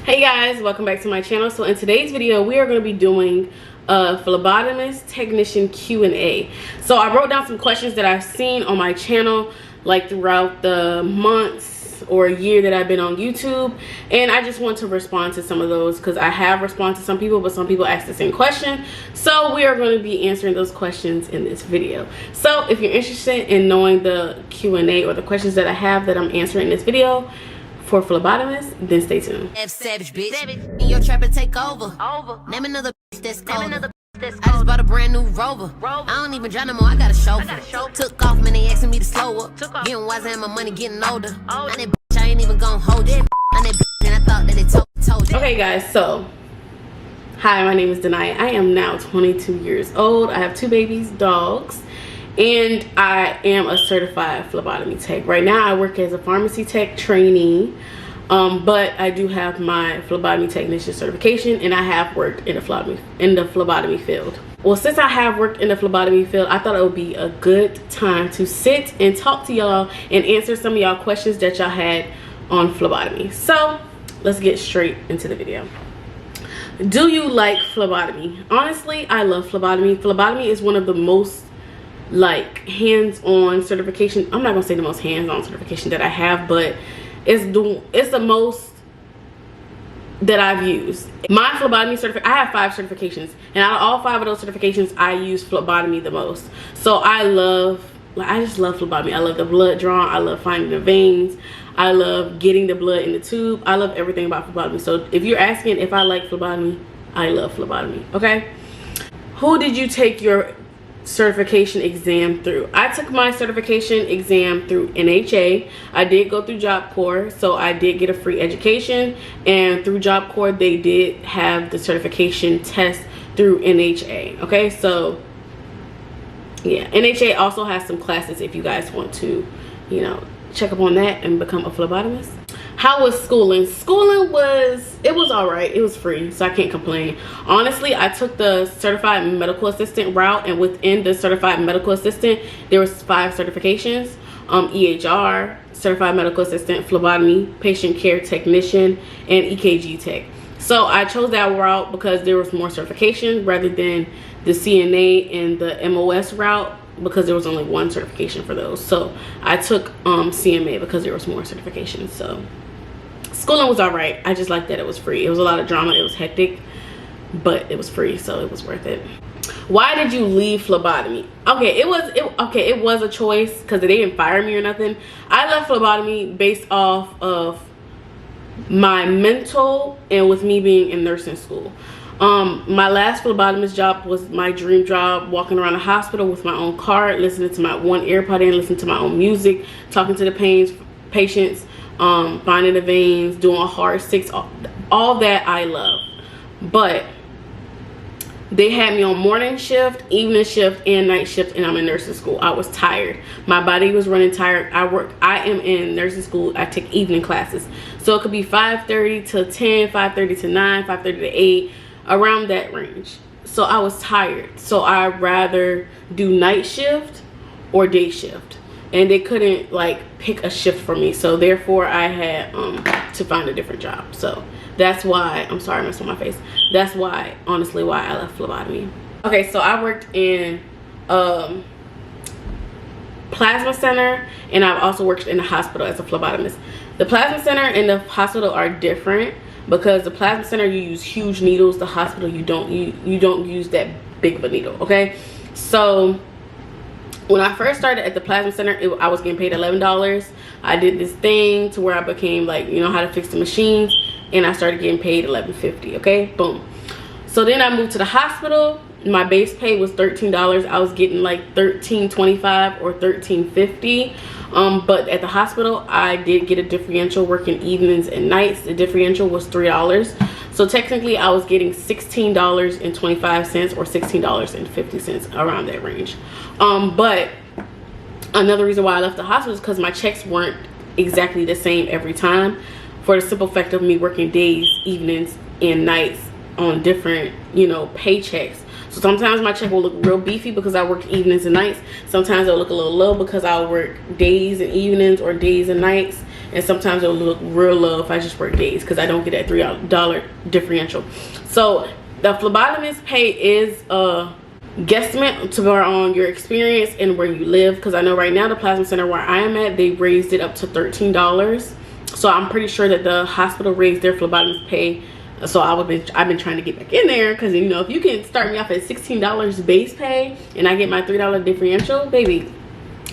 Hey guys, welcome back to my channel. So in today's video we are going to be doing a phlebotomist technician Q&A. So I wrote down some questions that I've seen on my channel like throughout the months or year that I've been on YouTube, and I just want to respond to some of those because I have responded to some people, but some people asked the same question. So we are going to be answering those questions in this video. So if you're interested in knowing the Q&A or the questions that I have that I'm answering in this video for phlebotomists, then stay tuned. Savage bitch, in your trap and take over. Name another bitch that's colder. I just bought a brand new Rover. I don't even drive no more, I got a chauffeur. Took off, man, they asking me to slow up. Getting wiser and my money getting older. And that bitch, I ain't even gonna hold it. And that bitch, and I thought that it told you. Okay guys, so hi, my name is Denai. I am now 22 years old. I have 2 babies, dogs, and I am a certified phlebotomy tech. Right now I work as a pharmacy tech trainee, but I do have my phlebotomy technician certification, and I have worked in the phlebotomy field. Well, since I have worked in the phlebotomy field, I thought it would be a good time to sit and talk to y'all and answer some of y'all questions that y'all had on phlebotomy. So let's get straight into the video. Do you like phlebotomy? Honestly, I love phlebotomy. Phlebotomy is one of the most hands-on certification. I'm not gonna say the most hands-on certification that I have, but it's the most that I've used. My phlebotomy I have 5 certifications, and out of all 5 of those certifications I use phlebotomy the most. So I just love phlebotomy. I love the blood drawn, I love finding the veins, I love getting the blood in the tube. I love everything about phlebotomy. So if you're asking if I like phlebotomy, I love phlebotomy. Okay, who did you take your certification exam through? I took my certification exam through NHA. I did go through Job Corps, so I did get a free education, and through Job Corps they did have the certification test through NHA. Okay, so yeah, NHA also has some classes if you guys want to, you know, check up on that and become a phlebotomist. How was schooling? Schooling was all right. It was free, so I can't complain. Honestly, I took the certified medical assistant route, and within the certified medical assistant there was 5 certifications: EHR, certified medical assistant, phlebotomy, patient care technician, and EKG tech. So I chose that route because there was more certification rather than the CNA and the MOS route, because there was only 1 certification for those. So I took CMA because there was more certifications. So schooling was all right. I just liked that it was free. It was a lot of drama, it was hectic, but it was free, so it was worth it. Why did you leave phlebotomy? Okay, it was a choice because they didn't fire me or nothing. I left phlebotomy based off of my mental and with me being in nursing school. My last phlebotomist job was my dream job, walking around the hospital with my own cart, listening to my one earpod in, listening to my own music, talking to the patients, finding the veins, doing hard sticks, all that I love. But they had me on morning shift, evening shift, and night shift, and I'm in nursing school. I was tired. My body was running tired. I am in nursing school. I take evening classes. So it could be 5:30 to 10, 5:30 to 9, 5:30 to 8, around that range. So I was tired. So I'd rather do night shift or day shift. And they couldn't pick a shift for me. So therefore I had to find a different job. So that's why, I'm sorry, I messed with my face. That's why, honestly, why I left phlebotomy. Okay, so I worked in plasma center, and I've also worked in the hospital as a phlebotomist. The plasma center and the hospital are different because the plasma center you use huge needles. The hospital you don't use that big of a needle. Okay, so when I first started at the plasma center, I was getting paid $11. I did this thing to where I became you know how to fix the machines, and I started getting paid $11.50. okay, boom. So then I moved to the hospital. My base pay was $13. I was getting $13.25 or $13.50. But at the hospital I did get a differential working evenings and nights. The differential was $3. So technically I was getting $16.25 or $16.50, around that range. But another reason why I left the hospital is because my checks weren't exactly the same every time, for the simple fact of me working days, evenings, and nights on different, you know, paychecks. So sometimes my check will look real beefy because I work evenings and nights. Sometimes it'll look a little low because I'll work days and evenings or days and nights. and sometimes it'll look real low if I just work days because I don't get that $3 differential. So the phlebotomist pay is a guesstimate to go on your experience and where you live, because I know right now the plasma center where I am at, they raised it up to $13. So I'm pretty sure that the hospital raised their phlebotomist pay. So I've been trying to get back in there, because you know, if you can start me off at $16 base pay and I get my $3 differential, baby,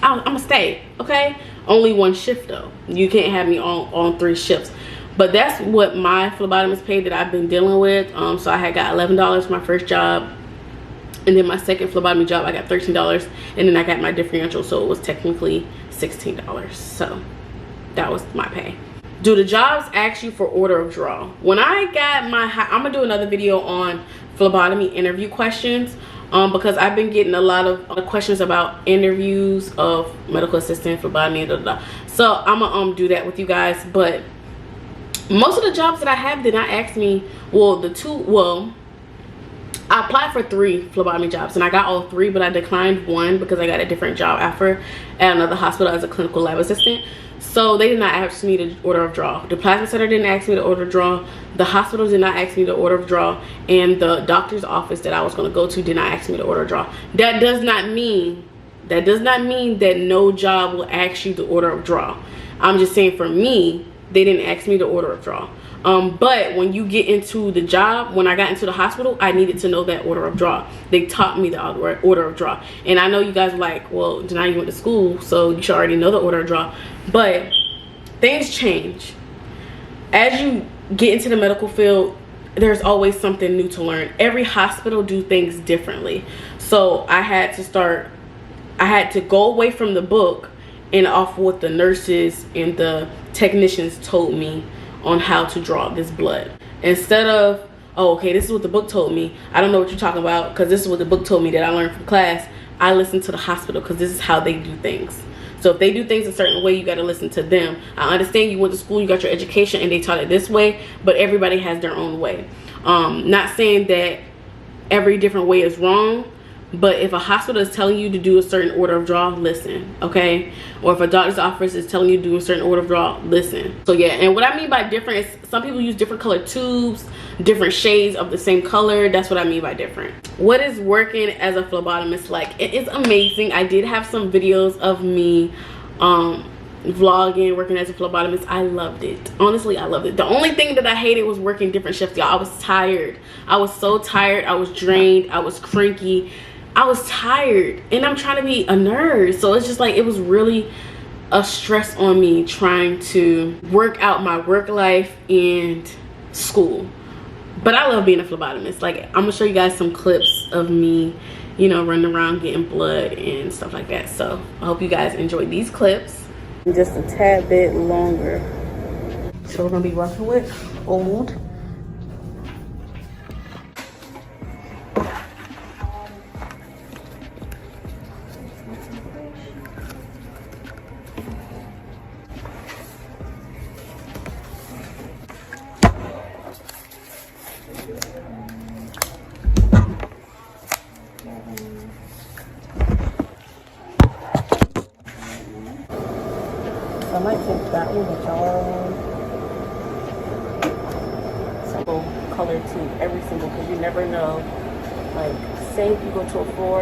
I'm gonna stay. Okay, only one shift though. You can't have me on 3 shifts. But that's what my phlebotomist pay that I've been dealing with. So I had got $11 my first job, and then my second phlebotomy job I got $13, and then I got my differential, so it was technically $16. So that was my pay. Do the jobs ask you for order of draw? When I got my, I'm gonna do another video on phlebotomy interview questions, because I've been getting a lot of questions about interviews of medical assistant, phlebotomy, so I'm gonna do that with you guys. But most of the jobs that I have did not ask me, I applied for 3 phlebotomy jobs and I got all 3, but I declined 1 because I got a different job offer at another hospital as a clinical lab assistant. So they did not ask me to order of draw. The plasma center didn't ask me to order of draw. The hospital did not ask me to order of draw. And the doctor's office that I was going to go to did not ask me to order of draw. That does not mean that no job will ask you to order of draw. I'm just saying, for me, they didn't ask me to order of draw. But when you get into the job, when I got into the hospital, I needed to know that order of draw. They taught me the order of draw. And I know you guys are like, well, now you went to school, so you should already know the order of draw. But things change. As you get into the medical field, there's always something new to learn. Every hospital do things differently. So I had to go away from the book and off what the nurses and the technicians told me on how to draw this blood. Instead of, oh, okay, this is what the book told me, I don't know what you're talking about because this is what the book told me that I learned from class, I listen to the hospital because this is how they do things. So if they do things a certain way, you got to listen to them. I understand you went to school, you got your education, and they taught it this way, but everybody has their own way. Not saying that every different way is wrong, but if a hospital is telling you to do a certain order of draw, listen, okay? Or if a doctor's office is telling you to do a certain order of draw, listen. So yeah, and what I mean by different is some people use different colored tubes, different shades of the same color. That's what I mean by different. What is working as a phlebotomist like? It is amazing. I did have some videos of me vlogging, working as a phlebotomist. I loved it. Honestly, I loved it. The only thing that I hated was working different shifts, y'all. I was tired. I was so tired. I was drained. I was cranky. I was tired, and I'm trying to be a nurse, so it's just like, it was really a stress on me trying to work out my work life and school. But I love being a phlebotomist. Like, I'm gonna show you guys some clips of me, you know, running around getting blood and stuff like that. So I hope you guys enjoy these clips. Just a tad bit longer. So we're gonna be working with old. I might take that one, but y'all, simple color too, every single, because you never know. Like, say if you go to a floor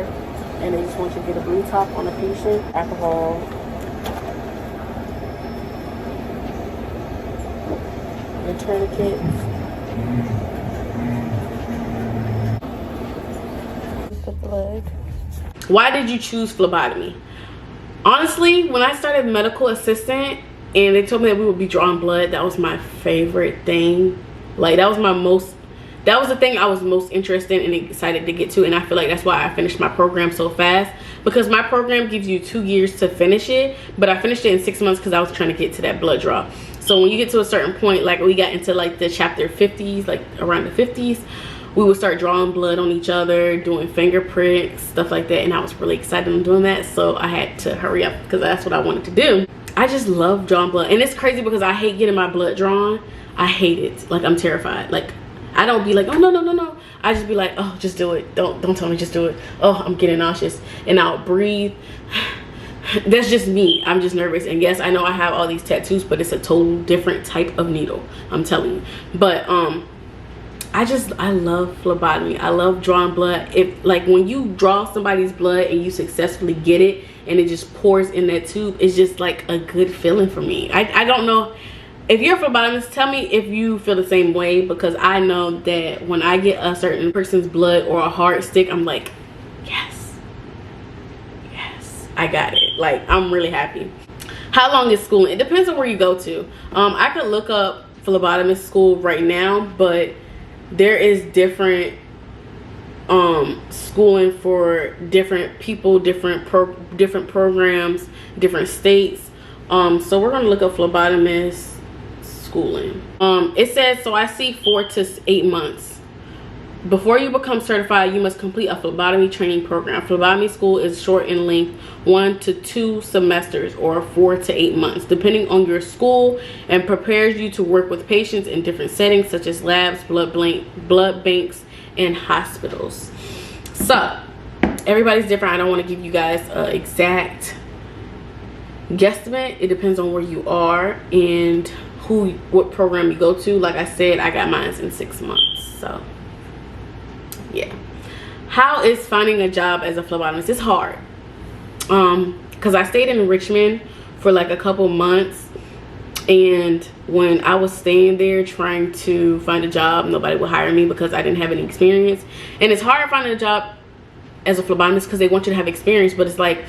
and they just want you to get a blue top on a patient, alcohol, the tourniquet, the blood. Why did you choose phlebotomy? Honestly, when I started medical assistant and they told me that we would be drawing blood, that was my favorite thing. Like, that was the thing I was most interested and excited to get to, and I feel like that's why I finished my program so fast, because my program gives you 2 years to finish it, but I finished it in 6 months because I was trying to get to that blood draw. So when you get to a certain point, like we got into like the chapter 50s, like around the 50s, we would start drawing blood on each other, doing fingerprints, stuff like that, and I was really excited on doing that, so I had to hurry up because that's what I wanted to do. I just love drawing blood, and it's crazy because I hate getting my blood drawn. I hate it. Like, I'm terrified. Like, I don't be like, oh, no. I just be like, oh, just do it. Don't tell me, just do it. Oh, I'm getting nauseous. And I'll breathe. That's just me. I'm just nervous. And yes, I know I have all these tattoos, but it's a total different type of needle, I'm telling you. But I love phlebotomy. I love drawing blood. If like when you draw somebody's blood and you successfully get it and it just pours in that tube, it's just like a good feeling for me. I don't know if you're a phlebotomist, tell me if you feel the same way, because I know that when I get a certain person's blood or a hard stick, I'm like, yes, I got it. Like, I'm really happy. How long is schooling? It depends on where you go to. I could look up phlebotomist school right now, but there is different schooling for different people, different programs, different states. So we're gonna look up phlebotomist schooling. It says, so I see 4 to 8 months. Before you become certified, you must complete a phlebotomy training program. Phlebotomy school is short in length, 1 to 2 semesters or 4 to 8 months, depending on your school, and prepares you to work with patients in different settings such as labs, blood banks, and hospitals. So everybody's different. I don't want to give you guys an exact guesstimate. It depends on where you are and what program you go to. Like I said, I got mine in 6 months. So yeah. How is finding a job as a phlebotomist? It's hard, because I stayed in Richmond for like a couple months, and when I was staying there trying to find a job, nobody would hire me because I didn't have any experience. And it's hard finding a job as a phlebotomist because they want you to have experience, but it's like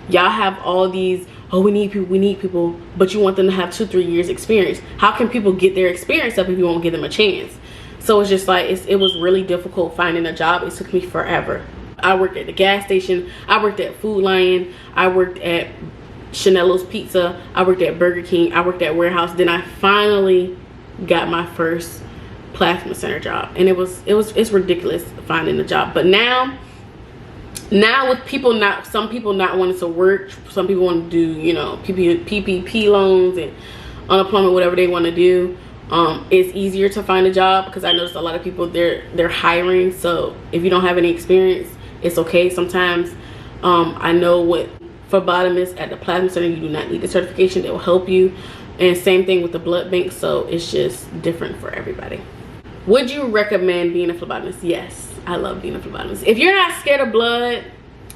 y'all have all these, oh, we need people, but you want them to have 2-3 years experience. How can people get their experience up if you won't give them a chance? So it's just like, it was really difficult finding a job. It took me forever. I worked at the gas station, I worked at Food Lion, I worked at Chanello's Pizza, I worked at Burger King, I worked at Warehouse. Then I finally got my first plasma center job, and it's ridiculous finding a job. But now with some people not wanting to work, some people want to do, you know, PPP loans and unemployment, whatever they want to do. It's easier to find a job because I noticed a lot of people, they're hiring. So if you don't have any experience, it's okay. Sometimes I know with phlebotomists at the plasma center, you do not need a certification. They will help you, and same thing with the blood bank. So it's just different for everybody. Would you recommend being a phlebotomist? Yes, I love being a phlebotomist. If you're not scared of blood,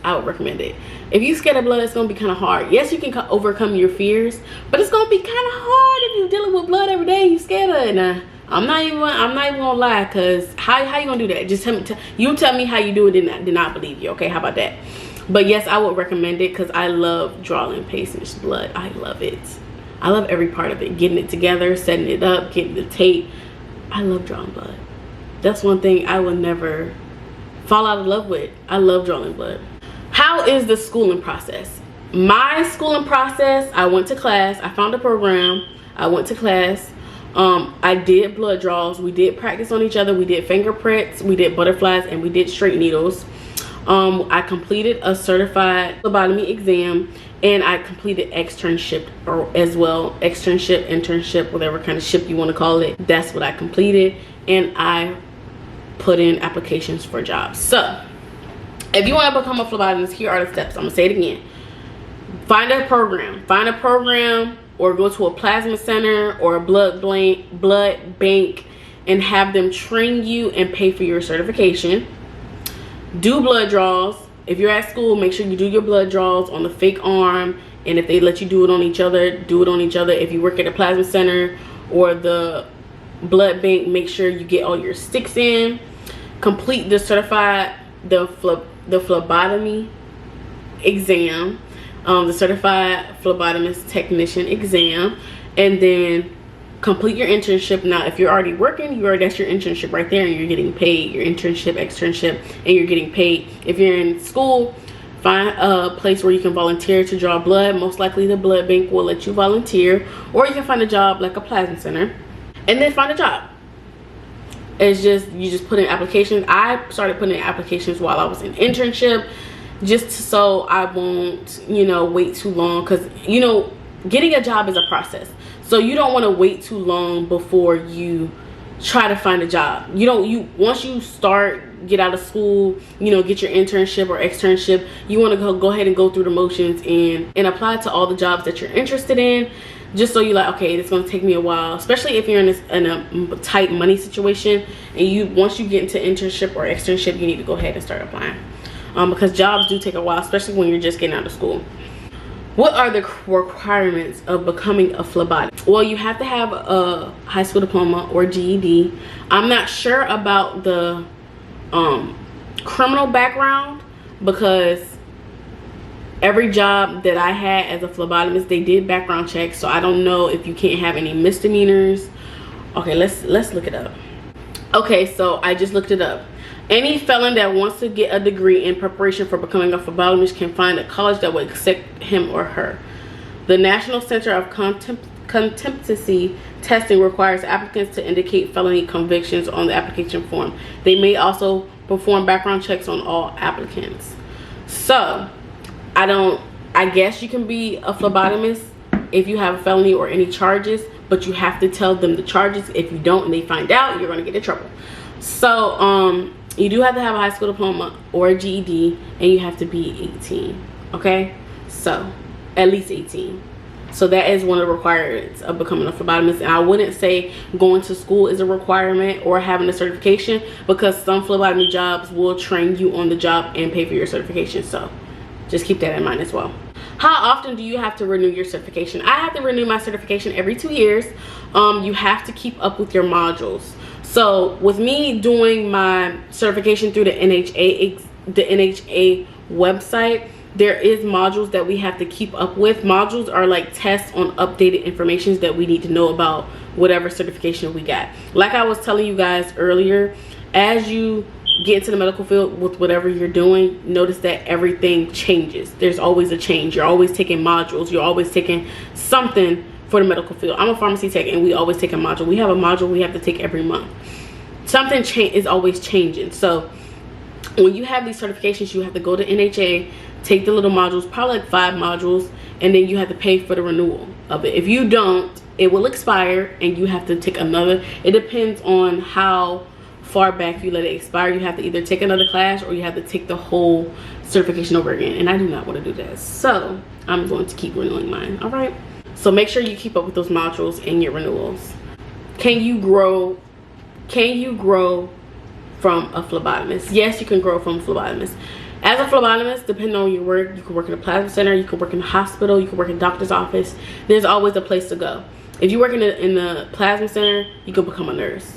I would recommend it. If you're scared of blood, it's gonna be kind of hard. Yes, you can overcome your fears, but it's gonna be kind of hard if you're dealing with blood every day and you're scared of it. Now, I'm not even gonna lie, cause how you gonna do that? Just tell me how you do it, then I believe you. Okay, how about that? But yes, I would recommend it because I love drawing patients' blood. I love it. I love every part of it. Getting it together, setting it up, getting the tape. I love drawing blood. That's one thing I will never fall out of love with. I love drawing blood. How is the schooling process? My schooling process, I went to class. I found a program. I went to class. I did blood draws. We did practice on each other. We did fingerprints. We did butterflies, and we did straight needles. I completed a certified phlebotomy exam, and I completed externship as well. Externship, internship, whatever kind of ship you want to call it. That's what I completed, and I put in applications for jobs. So if you want to become a phlebotomist, here are the steps. I'm gonna say it again. Find a program, or go to a plasma center or a blood bank and have them train you and pay for your certification. Do blood draws. If you're at school, make sure you do your blood draws on the fake arm, and if they let you do it on each other, do it on each other. If you work at a plasma center or the blood bank, make sure you get all your sticks in. Complete the phlebotomy exam, the certified phlebotomist technician exam, and then complete your internship. Now if you're already working, that's your internship right there, and you're getting paid. Your internship, externship, and you're getting paid. If you're in school, find a place where you can volunteer to draw blood. Most likely the blood bank will let you volunteer, or you can find a job like a plasma center and then find a job. It's just, you just put in applications. I started putting in applications while I was in internship, just so I won't, wait too long, because getting a job is a process. So you don't want to wait too long before you try to find a job. Once you start, get out of school, you know, get your internship or externship, you want to go ahead and go through the motions and apply to all the jobs that you're interested in, just so you're like, okay, it's going to take me a while, especially if you're in a tight money situation, and once you get into internship or externship, you need to go ahead and start applying, because jobs do take a while, especially when you're just getting out of school. What are the requirements of becoming a phlebotomist? Well, you have to have a high school diploma or GED. I'm not sure about the criminal background, because every job that I had as a phlebotomist, they did background checks, so I don't know if you can't have any misdemeanors. Okay, let's look it up. Okay, so I just looked it up. Any felon that wants to get a degree in preparation for becoming a phlebotomist can find a college that will accept him or her. The National Center of Competency Testing requires applicants to indicate felony convictions on the application form. They may also perform background checks on all applicants. So, I guess you can be a phlebotomist if you have a felony or any charges, but you have to tell them the charges. If you don't and they find out, you're going to get in trouble. So, you do have to have a high school diploma or a GED, and you have to be 18, okay? So, at least 18. So that is one of the requirements of becoming a phlebotomist. And I wouldn't say going to school is a requirement or having a certification, because some phlebotomy jobs will train you on the job and pay for your certification. So just keep that in mind as well. How often do you have to renew your certification? I have to renew my certification every 2 years. You have to keep up with your modules. So with me doing my certification through the NHA website, there is modules that we have to keep up with. Modules are like tests on updated information that we need to know about whatever certification we got. Like I was telling you guys earlier, as you get into the medical field with whatever you're doing, notice that everything changes. There's always a change. You're always taking modules. You're always taking something for the medical field. I'm a pharmacy tech, and we always take a module. We have a module we have to take every month. Something is always changing. So when you have these certifications, you have to go to NHA, take the little modules, probably like 5 modules, and then you have to pay for the renewal of it. If you don't, it will expire and you have to take another. It depends on how far back you let it expire. You have to either take another class or you have to take the whole certification over again, and I do not want to do that. So I'm going to keep renewing mine. All right, so make sure you keep up with those modules and your renewals. Can you grow from a phlebotomist? Yes, you can grow from a phlebotomist. As a phlebotomist, depending on your work, you can work in a plasma center, you can work in a hospital, you can work in a doctor's office. There's always a place to go. If you work in the plasma center, you can become a nurse.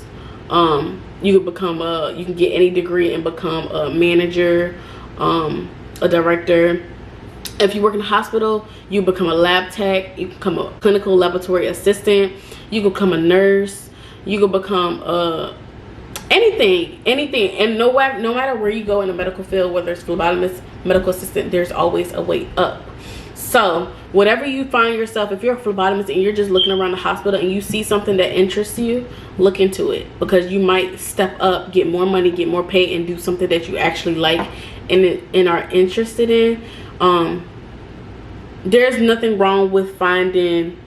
You can get any degree and become a manager, a director. If you work in a hospital, you become a lab tech, you become a clinical laboratory assistant, you can become a nurse, you can become anything. And no matter where you go in the medical field, whether it's phlebotomist, medical assistant, there's always a way up. So whatever you find yourself, if you're a phlebotomist and you're just looking around the hospital and you see something that interests you, look into it, because you might step up, get more money, get more pay, and do something that you actually like and are interested in. There's nothing wrong with finding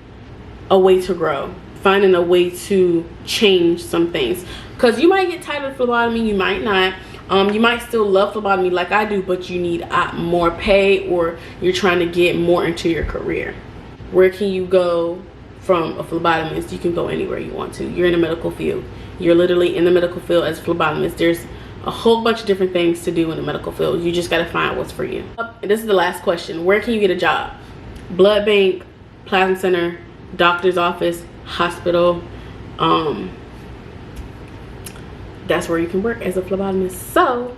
a way to grow, finding a way to change some things, because you might get tired of phlebotomy, you might not. You might still love phlebotomy like I do, but you need more pay, or you're trying to get more into your career. Where can you go from a phlebotomist? You can go anywhere you want to. You're in the medical field. You're literally in the medical field as a phlebotomist. There's a whole bunch of different things to do in the medical field. You just got to find what's for you. And this is the last question. Where can you get a job? Blood bank, plasma center, doctor's office, hospital. That's where you can work as a phlebotomist. So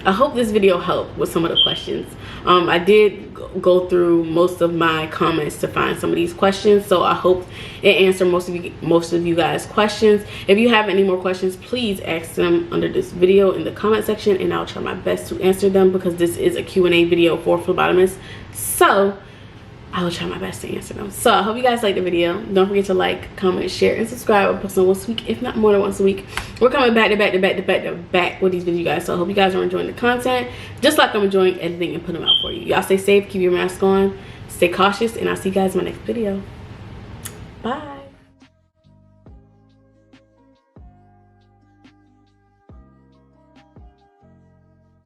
I hope this video helped with some of the questions. I did go through most of my comments to find some of these questions, so I hope it answered most of you guys' questions. If you have any more questions, please ask them under this video in the comment section, and I'll try my best to answer them, because this is a Q&A video for phlebotomists. So I will try my best to answer them. So I hope you guys liked the video. Don't forget to like, comment, share, and subscribe. I'm posting once a week, if not more than once a week. We're coming back with these videos, guys. So I hope you guys are enjoying the content, just like I'm enjoying editing and putting them out for you. Y'all stay safe, keep your mask on, stay cautious, and I'll see you guys in my next video. Bye.